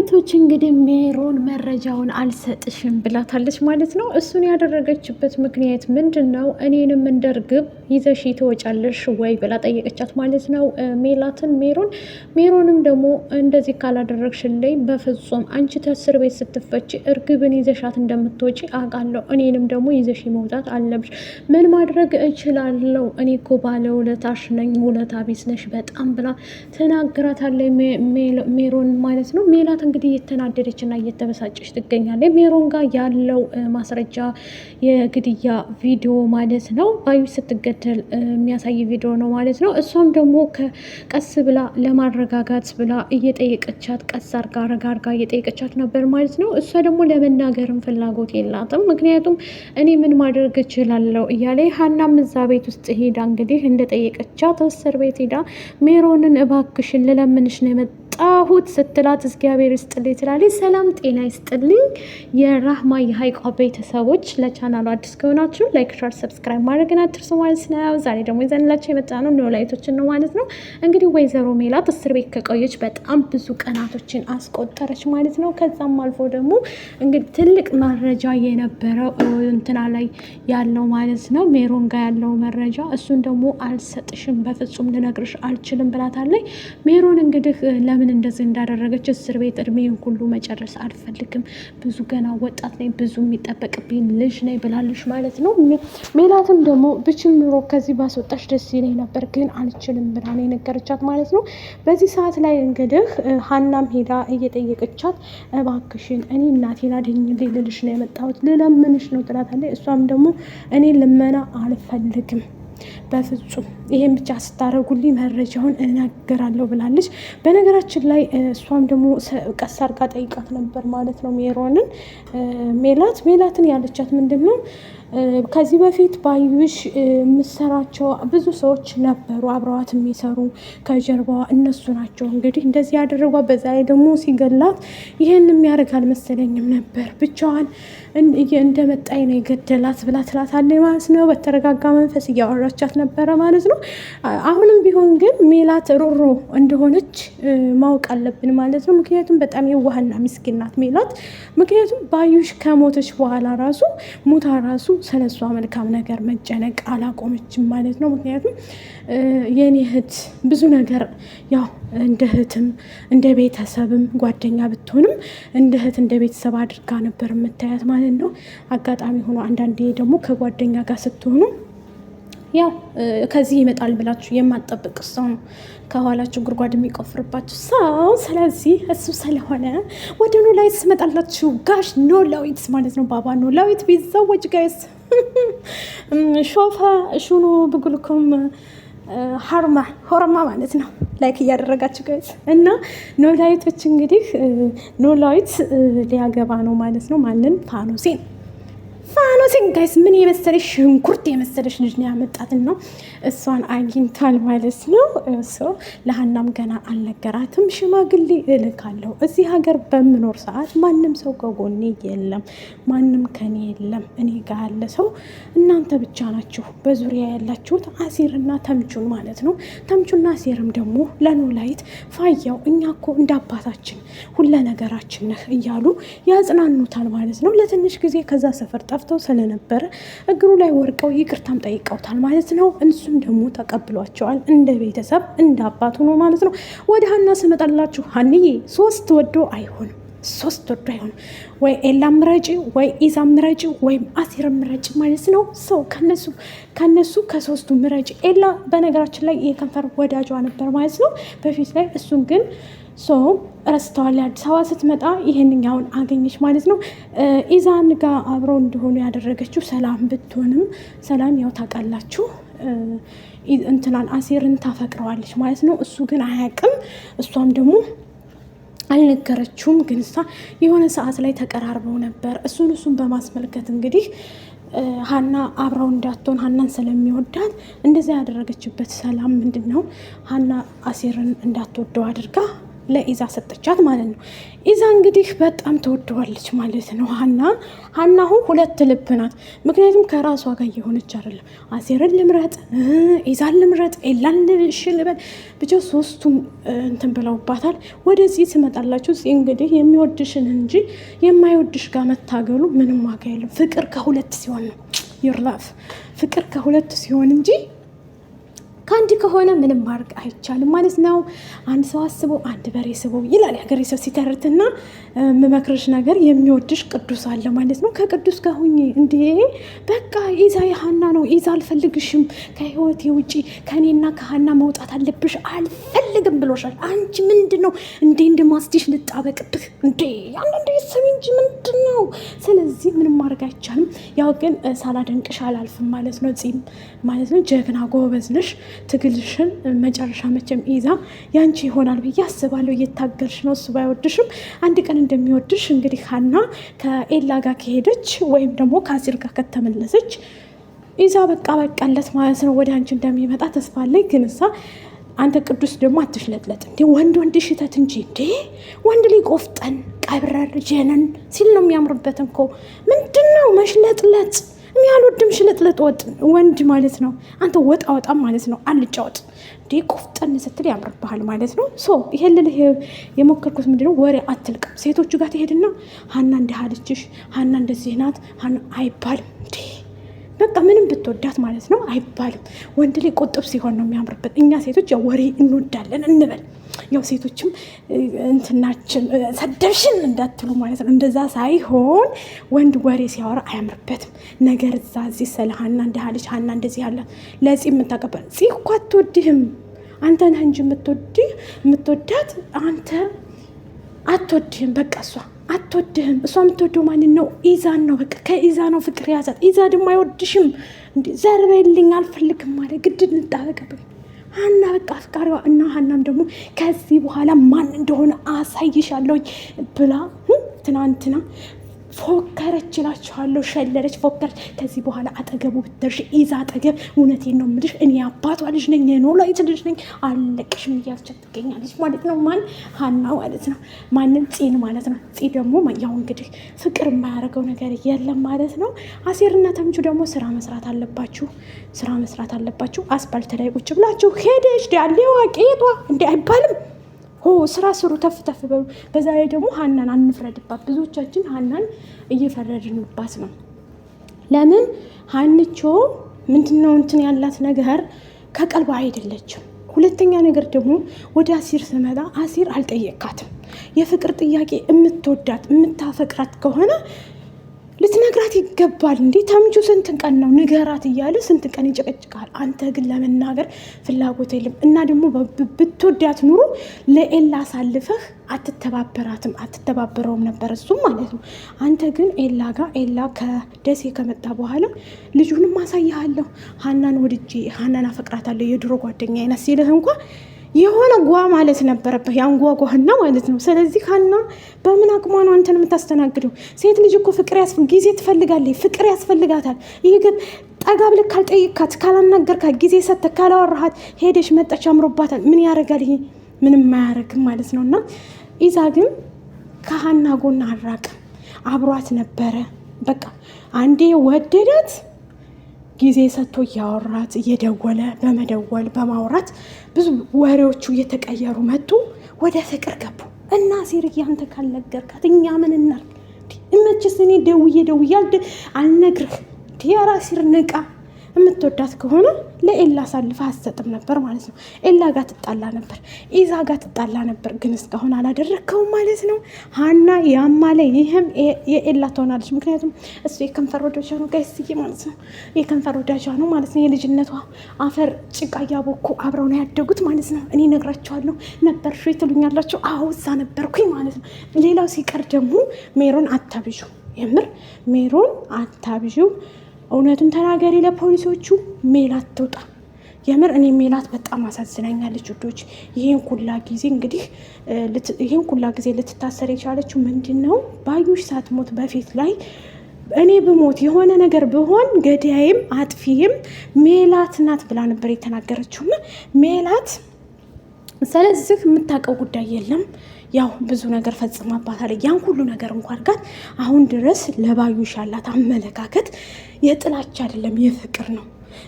ኖላዊቶች እንግዲህ ሜሮን መረጃውን አልሰጥሽም ብላታለች ማለት ነው። እሱን ያደረገችበት ምክንያት ምንድን ነው? እኔንም እንደ እርግብ ይዘሽ ትወጫለሽ ወይ ብላ ጠየቀቻት ማለት ነው ሜላትን ሜሮንም ደግሞ እንደዚህ ካላደረግሽልኝ በፍጹም አንቺ ከእስር ቤት ስትፈች እርግብን ይዘሻት እንደምትወጪ አውቃለሁ። እኔንም ደግሞ ይዘሽ መውጣት አለብሽ። ምን ማድረግ እችላለሁ? እኔ እኮ ባለ ውለታሽ ነኝ፣ ውለታ ቢስ ነሽ በጣም ብላ ተናግራታለች ሜሮን ማለት ነው። ሜላት እንግዲህ እየተናደደች እና እየተበሳጨች ትገኛለች። ሜሮን ጋር ያለው ማስረጃ የግድያ ቪዲዮ ማለት ነው። ባዩሽ ስትገደል የሚያሳይ ቪዲዮ ነው ማለት ነው። እሷም ደግሞ ቀስ ብላ ለማረጋጋት ብላ እየጠየቀቻት ቀስ አርጋ ረጋርጋ እየጠየቀቻት ነበር ማለት ነው። እሷ ደግሞ ለመናገርም ፍላጎት የላትም። ምክንያቱም እኔ ምን ማድረግ እችላለሁ እያለ ሀናም እዛ ቤት ውስጥ ሄዳ እንግዲህ እንደጠየቀቻት እስር ቤት ሄዳ ሜሮንን እባክሽን ልለምንሽ ነው የመጣሁት ስትላት እግዚአብሔር ይስጥልኝ ትላለች። ሰላም ጤና ይስጥልኝ የራህማ የሀይቋ ቤተሰቦች፣ ለቻናሉ አዲስ ከሆናችሁ ላይክ፣ ሸር፣ ሰብስክራይብ ማድረግን አትርሱ ማለት ነው። ዛሬ ደግሞ ይዘንላቸው የመጣ ነው ኖላዊቶችን ነው ማለት ነው። እንግዲህ ወይዘሮ ሜላት እስር ቤት ከቆየች በጣም ብዙ ቀናቶችን አስቆጠረች ማለት ነው። ከዛም አልፎ ደግሞ እንግዲህ ትልቅ መረጃ የነበረው እንትና ላይ ያለው ማለት ነው ሜሮን ጋር ያለው መረጃ፣ እሱን ደግሞ አልሰጥሽም በፍጹም ልነግርሽ አልችልም ብላታለች። ሜሮን እንግዲህ ለምን እንደዚህ እንዳደረገች እስር ቤት እድሜን ሁሉ መጨረስ አልፈልግም፣ ብዙ ገና ወጣት ነኝ፣ ብዙ የሚጠበቅብኝ ልጅ ነኝ ብላለች ማለት ነው። ሜላትም ደግሞ ብችል ኑሮ ከዚህ ባስወጣሽ ደስ ይለኝ ነበር ግን አልችልም ብላ ነው የነገረቻት ማለት ነው። በዚህ ሰዓት ላይ እንግዲህ ሀናም ሄዳ እየጠየቀቻት እባክሽን እኔ እናቴን አድኝልኝ ልልሽ ነው የመጣሁት ልለምንሽ ነው ትላታለች። እሷም ደግሞ እኔ ልመና አልፈልግም በፍጹም ይሄን ብቻ ስታደርጉልኝ መረጃውን እናገራለሁ ብላለች። በነገራችን ላይ እሷም ደግሞ ቀስ አርጋ ጠይቃት ነበር ማለት ነው ሜሮንን። ሜላትን ያለቻት ምንድን ነው ከዚህ በፊት ባዩሽ የምሰራቸው ብዙ ሰዎች ነበሩ አብረዋት የሚሰሩ ከጀርባዋ እነሱ ናቸው እንግዲህ እንደዚህ ያደረጓ። በዛ ላይ ደግሞ ሲገላት ይህን የሚያደርግ አልመሰለኝም ነበር ብቻዋን እንደመጣኝ ነው የገደላት ብላ ትላታለች ማለት ነው። በተረጋጋ መንፈስ እያወራቻት ነበረ ማለት ነው። አሁንም ቢሆን ግን ሜላት ሮሮ እንደሆነች ማወቅ አለብን ማለት ነው። ምክንያቱም በጣም የዋህና ምስኪን ናት ሜላት። ምክንያቱም ባዩሽ ከሞተች በኋላ ራሱ ሙታ ራሱ ስለሷ መልካም ነገር መጨነቅ አላቆመችም ማለት ነው። ምክንያቱም የኔ እህት ብዙ ነገር ያው እንደ እህትም እንደ ቤተሰብም ጓደኛ ብትሆንም እንደ እህት እንደ ቤተሰብ አድርጋ ነበር የምታያት ማለት ነው። አጋጣሚ ሆኖ አንዳንዴ ደግሞ ከጓደኛ ጋር ስትሆኑ ያው ከዚህ ይመጣል ብላችሁ የማትጠብቅ ሰው ነው ከኋላችሁ ጉድጓድ የሚቆፍርባችሁ ሰው። ስለዚህ እሱ ስለሆነ ወደ ኖላዊት ስመጣላችሁ ጋሽ ኖላዊት ማለት ነው ባባ ኖላዊት ቢዘወጅ ጋይስ ሾፋ ሹኑ ብጉልኩም ሆርማ ማለት ነው። ላይክ እያደረጋችሁ ጋይስ እና ኖላዊቶች እንግዲህ ኖላዊት ሊያገባ ነው ማለት ነው። ማንን? ፋኖሴን ጋይስ ምን የመሰለሽ ሽንኩርት የመሰለሽ ልጅ ነው ያመጣትን ነው እሷን አግኝቷል ማለት ነው። ለሀናም ገና አልነገራትም። ሽማግሌ እልካለሁ እዚህ ሀገር በምኖር ሰዓት ማንም ሰው ከጎኔ የለም፣ ማንም ከኔ የለም። እኔ ጋር ያለ ሰው እናንተ ብቻ ናችሁ፣ በዙሪያ ያላችሁት አሲርና ተምቹን ማለት ነው። ተምቹና አሲርም ደግሞ ለኖላዊት ፋያው እኛ እኮ እንደ አባታችን ሁለ ነገራችን ነህ እያሉ ያጽናኑታል ማለት ነው። ለትንሽ ጊዜ ከዛ ሰፈር ጠፍተው ስለነበረ እግሩ ላይ ወርቀው ይቅርታም ጠይቀውታል ማለት ነው። እሱም ደግሞ ተቀብሏቸዋል እንደ ቤተሰብ እንደ አባቱ ነው ማለት ነው። ወደ ሀና ስመጣላችሁ ሀንዬ ሶስት ወዶ አይሆንም ወይ ኤላ ምረጭ ወይ ኢዛ ምረጭ ወይም አሲር ምረጭ ማለት ነው። ሰው ከነሱ ከሶስቱ ምረጭ። ኤላ በነገራችን ላይ የከንፈር ወዳጇ ነበር ማለት ነው በፊት ላይ። እሱን ግን ረስተዋል። አዲስ አበባ ስትመጣ ይህንኛውን አገኘች ማለት ነው። ኢዛን ጋር አብረው እንደሆኑ ያደረገችው ሰላም ብትሆንም ሰላም ያው ታውቃላችሁ እንትናን አሲርን ታፈቅረዋለች ማለት ነው። እሱ ግን አያውቅም። እሷም ደግሞ አልነገረችውም። ግን እሷ የሆነ ሰዓት ላይ ተቀራርበው ነበር። እሱን በማስመልከት እንግዲህ ሀና አብረው እንዳትሆን ሀናን ስለሚወዳት እንደዚያ ያደረገችበት ሰላም ምንድን ነው ሀና አሲርን እንዳትወደው አድርጋ ለኢዛ ሰጠቻት ማለት ነው። ኢዛ እንግዲህ በጣም ተወደዋለች ማለት ነው። ሀና አሁን ሁለት ልብ ናት። ምክንያቱም ከራሷ ጋር እየሆነች አይደለም። አሴርን ልምረጥ፣ ኢዛን ልምረጥ፣ ኤላን ልበል፣ ብቻ ሶስቱም እንትን ብለውባታል። ወደዚህ ትመጣላችሁ። እንግዲህ የሚወድሽን እንጂ የማይወድሽ ጋር መታገሉ ምንም ዋጋ የለም። ፍቅር ከሁለት ሲሆን ነው ይርላፍ። ፍቅር ከሁለት ሲሆን እንጂ ከአንድ ከሆነ ምንም ማድረግ አይቻልም ማለት ነው። አንድ ሰው አስቦ አንድ በሬ ስቦ ይላል የሀገሬ ሰው ሲተርትና፣ የምመክርሽ ነገር የሚወድሽ ቅዱስ አለ ማለት ነው። ከቅዱስ ጋር ሁኚ እንዴ። በቃ ኢዛ የሀና ነው። ኢዛ አልፈልግሽም፣ ከህይወቴ ውጪ ከእኔና ከሀና መውጣት አለብሽ፣ አልፈልግም ብሎሻል። አንቺ ምንድን ነው እንደ ማስዲሽ ልጣበቅብህ እንዴ? አንዳንድ ሰሚ እንጂ ምንድን ነው? ስለዚህ ምንም ማድረግ አይቻልም። ያው ግን ሳላደንቅሽ አላልፍም ማለት ነው። ጺም ማለት ነው ጀግና ጎበዝ ነሽ። ትግልሽን መጨረሻ መቼም ኢዛ ያንቺ ይሆናል ብዬ አስባለሁ። እየታገልሽ ነው። እሱ ባይወድሽም አንድ ቀን እንደሚወድሽ እንግዲህ ሀና ከኤላ ጋር ከሄደች ወይም ደግሞ ከአሲር ጋር ከተመለሰች ኢዛ በቃ በቃለት ማለት ነው። ወደ አንቺ እንደሚመጣ ተስፋ አለኝ። ግን እሳ አንተ ቅዱስ ደግሞ አትሽለጥለጥ እንዴ። ወንድ ሽተት እንጂ እንዴ። ወንድ ላይ ቆፍጠን ቀብረር ጀነን ሲል ነው የሚያምርበት እኮ። ምንድን ነው መሽለጥለጥ? እኔ አልወድም ሽለጥለጥ ወጥ ወንድ ማለት ነው። አንተ ወጥ አወጣም ማለት ነው። አልጫ ወጥ እንዴ ቆፍጠን ስትል ያምርብሃል ማለት ነው። ይሄን ልልህ የሞከርኩት ምንድነው፣ ወሬ አትልቀም። ሴቶቹ ጋር ትሄድና ሀና እንዲህ አለችሽ፣ ሀና እንደዚህ ናት አይባልም እንዴ። በቃ ምንም ብትወዳት ማለት ነው አይባልም። ወንድ ላይ ቁጥብ ሲሆን ነው የሚያምርበት። እኛ ሴቶች ያው ወሬ እንወዳለን እንበል። ያው ሴቶችም እንትናችን ሰደብሽን እንዳትሉ ማለት ነው። እንደዛ ሳይሆን ወንድ ወሬ ሲያወራ አያምርበትም። ነገር እዚህ ስለ ሀና እንዳለች ሀና እንደዚህ ያለ ለፂ የምታቀበል ፂ እኮ አትወድህም። አንተ ነህ እንጂ የምትወዳት አንተ አትወድህም። በቃ እሷ አትወድህም። እሷ የምትወደው ማንን ነው? ኢዛን ነው። በቃ ከኢዛ ነው ፍቅር ያዛት። ኢዛ ደግሞ አይወድሽም። ዘርበልኝ አልፈልግም ማለት ግድ እንጣበቅብኝ ሀና በቃ አፍቃሪዋ እና ሀናም ደግሞ ከዚህ በኋላ ማን እንደሆነ አሳይሻለሁ ብላ ትናንትና ፎከረች እላችኋለሁ። ሸለለች፣ ፎከረች። ከዚህ በኋላ አጠገቡ ብትደርሽ ኢዛ አጠገብ እውነቴን ነው የምልሽ እኔ አባቷ ልጅ ነኝ፣ የኖላዊት ልጅ ነኝ፣ አለቅሽም እያለቻት ትገኛለች ማለት ነው። ማን? ሀና ማለት ነው። ማንን? ፂን ማለት ነው። ፂ ደግሞ ያው እንግዲህ ፍቅር የማያደርገው ነገር የለም ማለት ነው። አሴርና ተምቹ ደግሞ ስራ መስራት አለባችሁ። አስፓልት ላይ ቁጭ ብላችሁ ሄደች ዳሌዋ ቄጧ እንዲ አይባልም። ስራ ስሩ፣ ተፍ በሉ። በዛ ላይ ደግሞ ሀናን አንፍረድባት። ብዙዎቻችን ሀናን እየፈረድንባት ነው። ለምን? ሀንቾ ምንድነው እንትን ያላት ነገር ከቀልባ አይደለችም። ሁለተኛ ነገር ደግሞ ወደ አሲር ስመጣ አሲር አልጠየቃትም። የፍቅር ጥያቄ የምትወዳት የምታፈቅራት ከሆነ ልትነግራት ይገባል። እንዴ ተምቹ ስንት ቀን ነው ንገራት እያለ ስንት ቀን ይጨቀጭቃል። አንተ ግን ለመናገር ፍላጎት የለም። እና ደግሞ ብትወዳት ኑሮ ለኤላ አሳልፈህ አትተባበረውም ነበር እሱም ማለት ነው። አንተ ግን ኤላ ከደሴ ከመጣ በኋላ ልጁንም አሳይሃለሁ፣ ሀናን ወድጄ ሀናን አፈቅራታለሁ የድሮ ጓደኛ አይነት ሲልህ እንኳ የሆነ ጓ ማለት ነበረበት። ያንጓጓህና ማለት ነው። ስለዚህ ሀና በምን አቅሟ ነው አንተን የምታስተናግደው? ሴት ልጅ እኮ ጊዜ ትፈልጋለች፣ ፍቅር ያስፈልጋታል። ይህ ግን ጠጋ ብለህ ካልጠይቃት፣ ካላናገርካት፣ ጊዜ ሰጥተህ ካላወራሃት ሄደሽ መጣች አምሮባታል። ምን ያደርጋል? ይሄ ምንም አያደርግም ማለት ነው። እና ኢዛ ግን ከሀና ጎን አራቅም፣ አብሯት ነበረ። በቃ አንዴ ወደዳት ጊዜ ሰጥቶ እያወራት እየደወለ በማውራት ብዙ ወሬዎቹ እየተቀየሩ መጡ። ወደ ፍቅር ገቡ እና አሲርዬ አንተ ካልነገርካት እኛ ምን እናድርግ? እመችስ እኔ ደውዬ አልነግርህ ዲያራ አሲር ንቃ። የምትወዳት ከሆነ ለኤላ አሳልፈ አትሰጥም ነበር ማለት ነው። ኤላ ጋር ትጣላ ነበር፣ ኢዛ ጋር ትጣላ ነበር። ግን እስካሁን አላደረግከውም ማለት ነው። ሀና ያማለ ይህም የኤላ ትሆናለች። ምክንያቱም እሱ የከንፈር ወዳጇ ነው ጋይስዬ ማለት ነው። የከንፈር ወዳጇ ነው ማለት ነው። የልጅነቷ አፈር ጭቃ እያቦኩ አብረው ነው ያደጉት ማለት ነው። እኔ ነግራቸዋለሁ። ነበርሽ ትሉኛላችሁ? አዎ እዛ ነበርኩኝ ማለት ነው። ሌላው ሲቀር ደግሞ ሜሮን አታብዡ፣ የምር ሜሮን አታብዡ። እውነቱን ተናገሪ ለፖሊሶቹ። ሜላት ትውጣ። የምር እኔ ሜላት በጣም አሳዝናኛለች ውዶች። ይህን ኩላ ጊዜ ልትታሰር የቻለችው ምንድን ነው? ባዩሽ ሳትሞት በፊት ላይ እኔ ብሞት የሆነ ነገር ብሆን ገዳይም አጥፊም ሜላት ናት ብላ ነበር የተናገረችውና ሜላት ስለዚህ የምታውቀው ጉዳይ የለም። ያው ብዙ ነገር ፈጽማባታል። ያን ሁሉ ነገር እንኳን ጋር አሁን ድረስ ለባዩሽ ያላት አመለካከት የጥላቻ አይደለም የፍቅር ነው።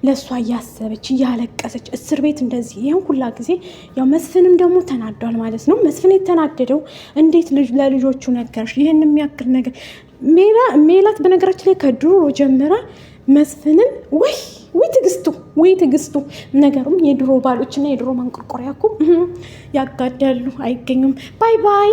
ለእሷ እያሰበች እያለቀሰች እስር ቤት እንደዚህ ይህን ሁላ ጊዜ ያው መስፍንም ደግሞ ተናዷል ማለት ነው። መስፍን የተናደደው እንዴት ለልጆቹ ነገርሽ ይህን የሚያክል ነገር ሜላት በነገራችን ላይ ከድሮ ጀምራ መስፍንን ወይ ትግስቱ ነገሩም የድሮ ባሎችና የድሮ ማንቆርቆሪያ እኮ ያጋዳሉ፣ አይገኙም። ባይ ባይ